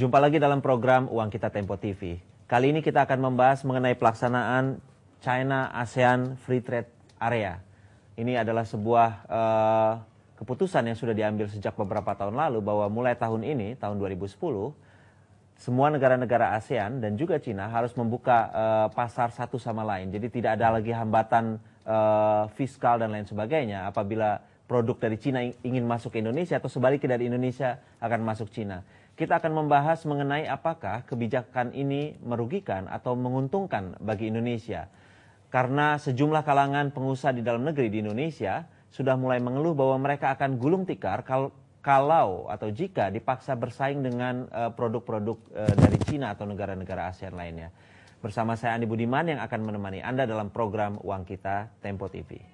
Jumpa lagi dalam program Uang Kita Tempo TV. Kali ini kita akan membahas mengenai pelaksanaan China ASEAN Free Trade Area. Ini adalah sebuah keputusan yang sudah diambil sejak beberapa tahun lalu bahwa mulai tahun ini, tahun 2010, semua negara-negara ASEAN dan juga China harus membuka pasar satu sama lain. Jadi tidak ada lagi hambatan fiskal dan lain sebagainya apabila produk dari China ingin masuk ke Indonesia atau sebaliknya dari Indonesia akan masuk China. Kita akan membahas mengenai apakah kebijakan ini merugikan atau menguntungkan bagi Indonesia. Karena sejumlah kalangan pengusaha di dalam negeri di Indonesia sudah mulai mengeluh bahwa mereka akan gulung tikar kalau atau jika dipaksa bersaing dengan produk-produk dari China atau negara-negara ASEAN lainnya. Bersama saya Andi Budiman yang akan menemani Anda dalam program Uang Kita Tempo TV.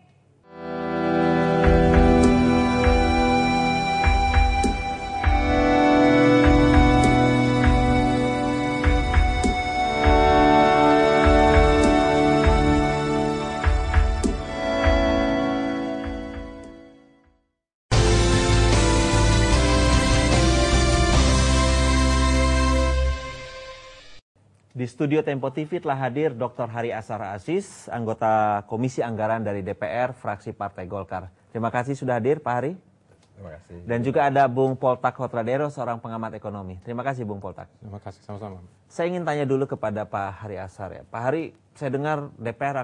Di studio Tempo TV telah hadir Dr. Hari Ashar Aziz, anggota Komisi Anggaran dari DPR, fraksi Partai Golkar. Terima kasih sudah hadir, Pak Hari. Terima kasih. Dan juga ada Bung Poltak Hotradero, seorang pengamat ekonomi. Terima kasih, Bung Poltak. Terima kasih, sama-sama. Saya ingin tanya dulu kepada Pak Hari Ashar ya. Pak Hari, saya dengar DPR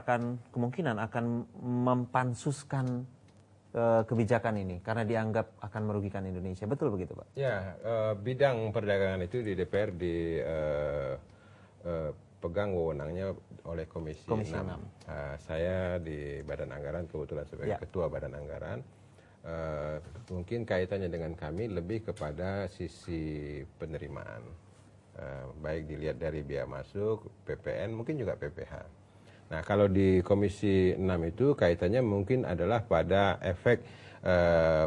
kemungkinan akan mempansuskan kebijakan ini karena dianggap akan merugikan Indonesia. Betul begitu, Pak? Ya, bidang perdagangan itu di DPR pegang wewenangnya oleh Komisi 6. Saya di Badan Anggaran kebetulan sebagai Ketua Badan Anggaran. Mungkin kaitannya dengan kami lebih kepada sisi penerimaan. Baik dilihat dari biaya masuk, PPN, mungkin juga PPH. Nah, kalau di Komisi 6 itu kaitannya mungkin adalah pada efek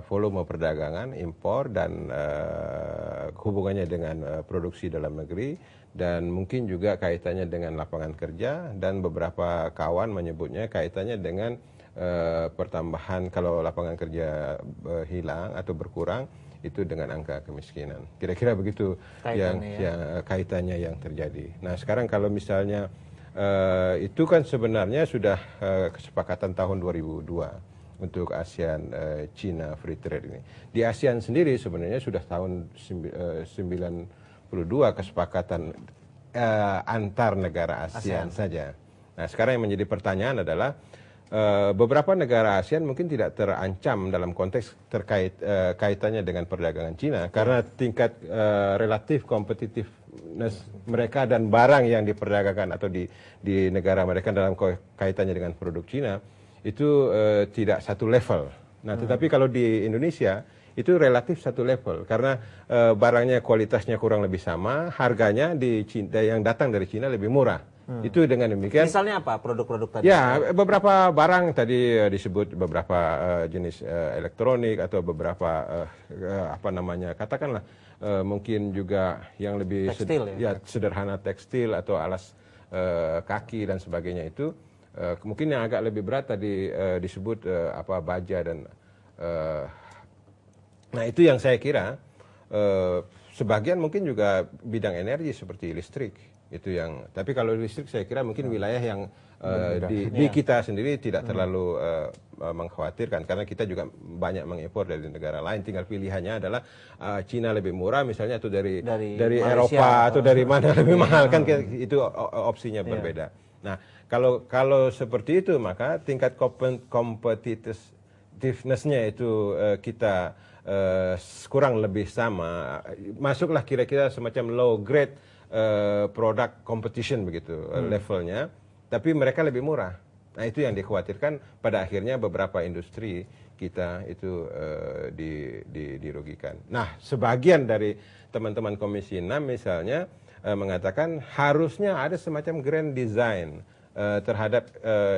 volume perdagangan, impor, dan hubungannya dengan produksi dalam negeri, dan mungkin juga kaitannya dengan lapangan kerja, dan beberapa kawan menyebutnya kaitannya dengan pertambahan kalau lapangan kerja hilang atau berkurang, itu dengan angka kemiskinan. Kira-kira begitu kaitannya yang terjadi. Nah, sekarang kalau misalnya itu kan sebenarnya sudah kesepakatan tahun 2002 untuk ASEAN China Free Trade ini. Di ASEAN sendiri sebenarnya sudah tahun 92 kesepakatan antar negara ASEAN saja. Nah, sekarang yang menjadi pertanyaan adalah beberapa negara ASEAN mungkin tidak terancam dalam konteks terkait kaitannya dengan perdagangan China karena tingkat relatif competitiveness mereka dan barang yang diperdagangkan atau di negara mereka dalam kaitannya dengan produk China itu tidak satu level. Nah, tetapi kalau di Indonesia itu relatif satu level karena barangnya kualitasnya kurang lebih sama, harganya yang datang dari China lebih murah. Itu dengan demikian. Misalnya apa produk-produk tadi? Ya, beberapa barang tadi disebut beberapa jenis elektronik atau beberapa katakanlah mungkin juga yang lebih tekstil, sederhana, tekstil atau alas kaki dan sebagainya itu mungkin yang agak lebih berat tadi disebut baja dan nah, itu yang saya kira sebagian mungkin juga bidang energi seperti listrik itu yang. Tapi kalau listrik saya kira mungkin wilayah yang di kita sendiri tidak terlalu mengkhawatirkan karena kita juga banyak mengimpor dari negara lain. Tinggal pilihannya adalah Cina lebih murah misalnya atau dari Eropa atau dari mana lebih mahal kan itu opsinya berbeda. Nah, kalau seperti itu maka tingkat competitiveness-nya itu kita kurang lebih sama, masuklah kira-kira semacam low grade product competition begitu levelnya, tapi mereka lebih murah. Nah, itu yang dikhawatirkan pada akhirnya beberapa industri kita itu dirugikan. Nah, sebagian dari teman-teman Komisi 6 misalnya mengatakan harusnya ada semacam grand design terhadap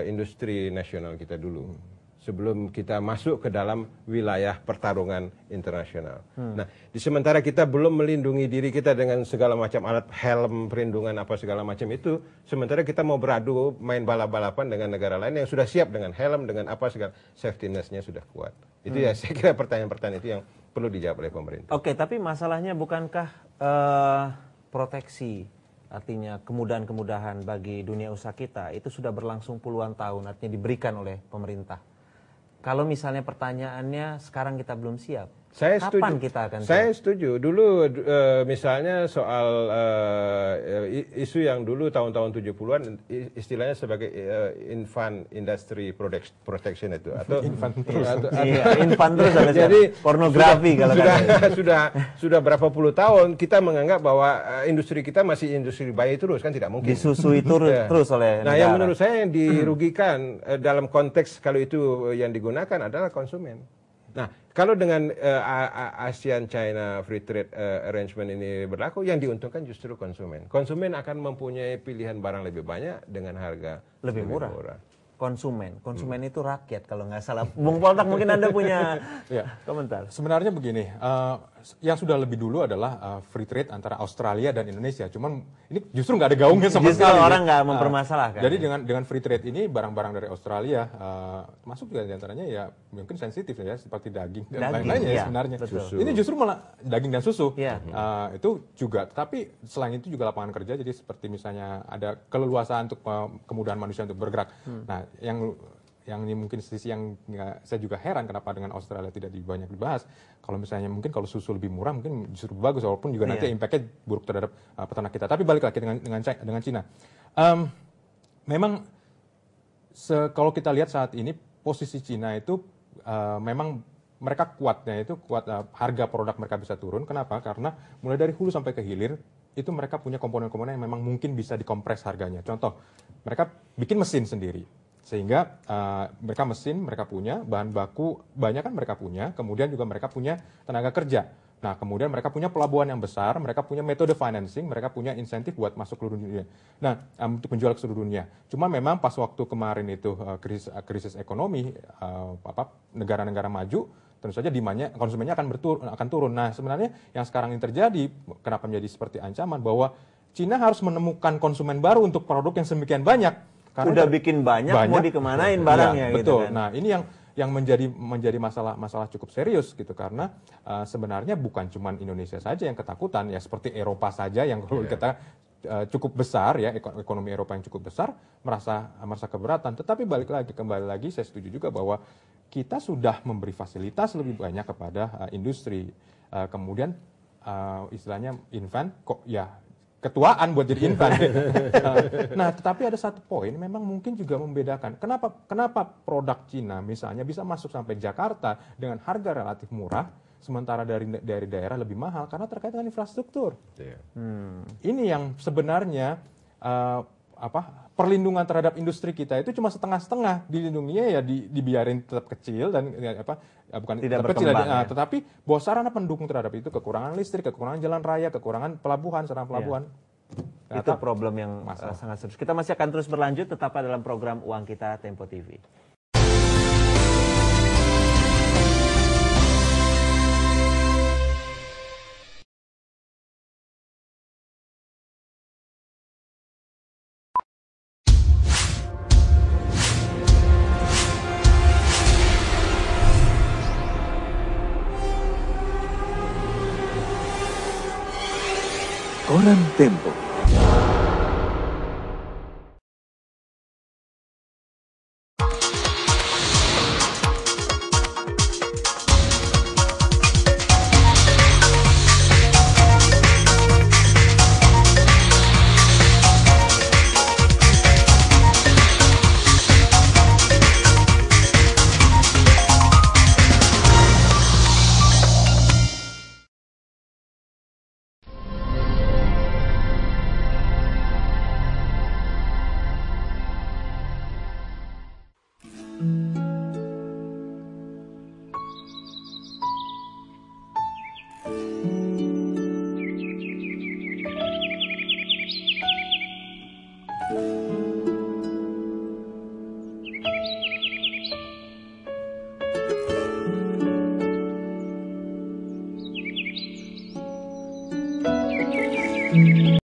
industri nasional kita dulu sebelum kita masuk ke dalam wilayah pertarungan internasional. Nah, di sementara kita belum melindungi diri kita dengan segala macam alat helm, perlindungan apa segala macam itu, sementara kita mau beradu main balap-balapan dengan negara lain yang sudah siap dengan helm, dengan apa segala safety-ness-nya sudah kuat. Itu ya saya kira pertanyaan-pertanyaan itu yang perlu dijawab oleh pemerintah. Oke, tapi masalahnya bukankah proteksi, artinya kemudahan-kemudahan bagi dunia usaha kita itu sudah berlangsung puluhan tahun, artinya diberikan oleh pemerintah. Kalau misalnya pertanyaannya sekarang kita belum siap, kapan kita akan siap? Saya setuju. Dulu misalnya soal isu yang dulu tahun-tahun 70-an istilahnya sebagai infant industry protection itu atau infant terus. Infant terus jadi pornografi sudah berapa puluh tahun kita menganggap bahwa industri kita masih industri bayi terus, kan tidak mungkin. Disusui terus oleh Nah, negara. yang menurut saya yang dirugikan dalam konteks kalau itu yang digunakan adalah konsumen. Nah, kalau dengan ASEAN-China Free Trade Arrangement ini berlaku, yang diuntungkan justru konsumen. Konsumen akan mempunyai pilihan barang lebih banyak dengan harga lebih murah. Konsumen itu rakyat kalau nggak salah. Bung Poltak, mungkin Anda punya komentar. Sebenarnya begini, yang sudah lebih dulu adalah free trade antara Australia dan Indonesia. Cuman ini justru nggak ada gaungnya sama justru sekali. Orang nggak mempermasalahkan. Jadi dengan free trade ini barang-barang dari Australia, masuk juga diantaranya ya mungkin sensitif ya, seperti daging dan lain-lainnya sebenarnya. Ini justru malah daging dan susu. Itu juga, tapi selain itu juga lapangan kerja. Jadi seperti misalnya ada keleluasaan untuk kemudahan manusia untuk bergerak. Nah, yang ini mungkin sisi yang saya juga heran kenapa dengan Australia tidak banyak dibahas. Kalau misalnya mungkin kalau susu lebih murah mungkin justru bagus, walaupun juga nanti impact-nya buruk terhadap peternak kita. Tapi balik lagi dengan Cina. Memang kalau kita lihat saat ini posisi Cina itu memang mereka kuatnya itu harga produk mereka bisa turun. Kenapa? Karena mulai dari hulu sampai ke hilir itu mereka punya komponen-komponen yang memang mungkin bisa dikompres harganya. Contoh, mereka bikin mesin sendiri. Sehingga mereka punya bahan baku, banyak kan mereka punya, kemudian juga mereka punya tenaga kerja. Nah, kemudian mereka punya pelabuhan yang besar, mereka punya metode financing, mereka punya insentif buat masuk ke seluruh dunia. Nah, untuk menjual ke seluruh dunia. Cuma memang pas waktu kemarin itu krisis ekonomi, negara-negara maju, tentu saja demandnya, konsumennya akan turun. Nah, sebenarnya yang sekarang ini terjadi, kenapa menjadi seperti ancaman, bahwa Cina harus menemukan konsumen baru untuk produk yang semikian banyak. Karena udah bikin banyak, mau dikemanain barangnya, ya, gitu betul. kan. Nah, ini yang menjadi masalah cukup serius gitu, karena sebenarnya bukan cuma Indonesia saja yang ketakutan, ya seperti Eropa saja yang kalau kita cukup besar ya, ekonomi Eropa yang cukup besar merasa keberatan. Tetapi kembali lagi saya setuju juga bahwa kita sudah memberi fasilitas lebih banyak kepada industri. Kemudian istilahnya infant kok ya ketuaan buat jadi infant. Nah, tetapi ada satu poin memang mungkin juga membedakan. Kenapa produk Cina misalnya bisa masuk sampai Jakarta dengan harga relatif murah, sementara dari daerah lebih mahal karena terkait dengan infrastruktur. Ini yang sebenarnya perlindungan terhadap industri kita itu cuma setengah-setengah, dilindunginya ya dibiarin tetap kecil dan bukan tidak tetap kecil, tetapi bahwa sarana pendukung terhadap itu kekurangan listrik, kekurangan jalan raya, kekurangan pelabuhan, sarana pelabuhan. Itu problem yang sangat serius. Kita masih akan terus berlanjut tetap dalam program Uang Kita Tempo TV. Koran Tempo.